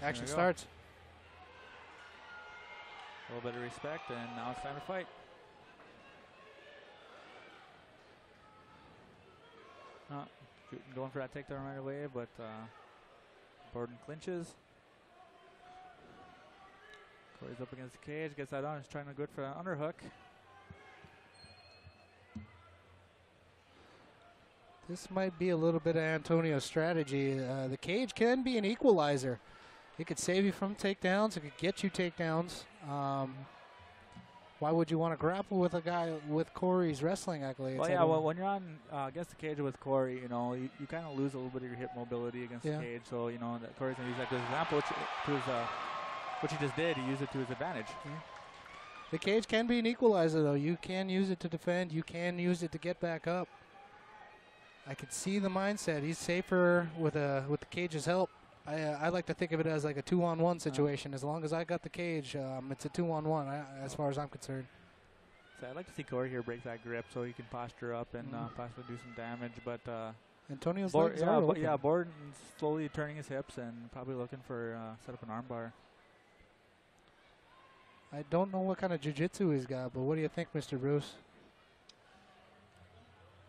Action starts. A little bit of respect, and now it's time to fight. Going for that takedown right away, but Borden clinches. Corey's up against the cage, gets that on. He's trying to go for that underhook. This might be a little bit of Antonio's strategy. The cage can be an equalizer. It could save you from takedowns. It could get you takedowns. Why would you want to grapple with a guy with Corey's wrestling accolades? Well, yeah, well, when you're on against the cage with Corey, you know, you kind of lose a little bit of your hip mobility against the cage. So, you know, that Corey's going to use that as an example, which he just did. He used it to his advantage. The cage can be an equalizer, though. You can use it to defend. You can use it to get back up. I could see the mindset. He's safer with the cage's help. I like to think of it as like a 2-on-1 situation. As long as I got the cage, it's a 2-on-1 as far as I'm concerned. So I'd like to see Corey here break that grip so he can posture up and possibly do some damage. But Antonio's legs are open. Yeah, Borden's slowly turning his hips and probably looking for set up an armbar. I don't know what kind of jiu-jitsu he's got, but what do you think, Mr. Bruce?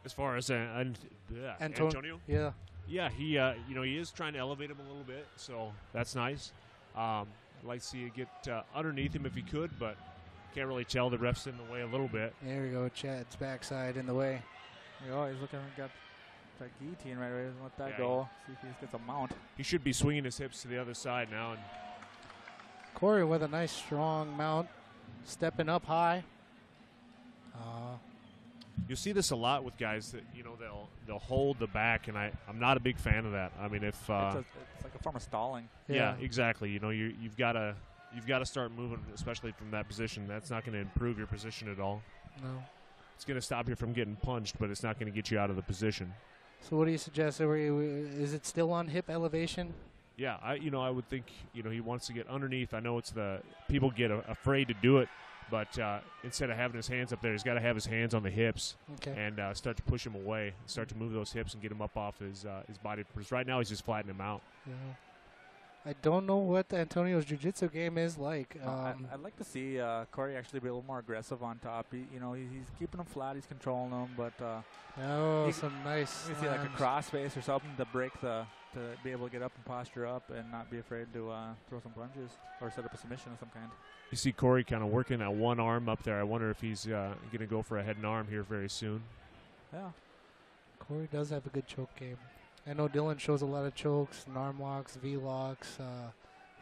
As far as Antonio? Yeah. Yeah, he he is trying to elevate him a little bit, so that's nice. I'd like to see you get underneath him if he could, but can't really tell. The ref's in the way a little bit. There we go, Chad's backside in the way. Oh, he's looking got that guillotine right away. Doesn't let that go. See if he gets a mount. He should be swinging his hips to the other side now. And Corey with a nice strong mount, stepping up high. You'll see this a lot with guys that they'll hold the back, and I'm not a big fan of that. I mean, if it's like a form of stalling. Yeah, exactly. You know, you've got to start moving, especially from that position. That's not going to improve your position at all. No, it's going to stop you from getting punched, but it's not going to get you out of the position. So, what do you suggest? Is it still on hip elevation? Yeah, I would think he wants to get underneath. I know it's people get afraid to do it. But instead of having his hands up there, he's got to have his hands on the hips and start to push him away, start to move those hips and get him up off his body. Because right now he's just flattening him out. Yeah. I don't know what Antonio's jiu-jitsu game is like. I'd like to see Corey actually be a little more aggressive on top. He's keeping him flat, he's controlling him, but some nice. You see like a cross face or something to break to be able to get up and posture up and not be afraid to throw some punches or set up a submission of some kind. You see Corey kind of working that one arm up there. I wonder if he's going to go for a head and arm here very soon. Yeah. Corey does have a good choke game. I know Dylan shows a lot of chokes, and arm locks, V-locks,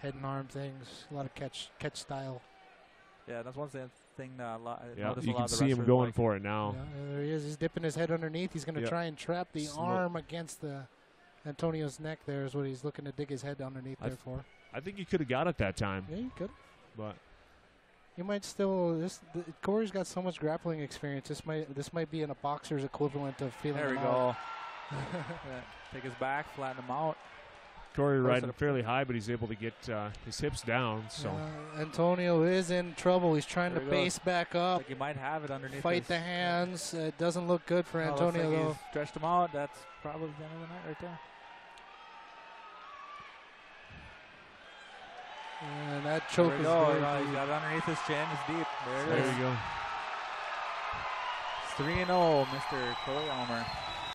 head and arm things, a lot of catch style. Yeah, that's one thing that you can see him going for it now. Yeah, there he is. He's dipping his head underneath. He's going to try and trap the arm against Antonio's neck. There is what he's looking to dig his head underneath there for. I think he could have got it that time. Yeah, he could. But you might still. Corey's got so much grappling experience. This might be in a boxer's equivalent of feeling. There we go. Take his back, flatten him out. Corey riding fairly high, but he's able to get his hips down. So Antonio is in trouble. He's trying to base back up. Like he might have it underneath. Fight the hands. It doesn't look good for Antonio though. He's stretched him out. That's probably the end of the night right there. And that choke is very deep. He's got it underneath his chin. It's deep. There you go. 3-0, Mr. Corey Ulmer.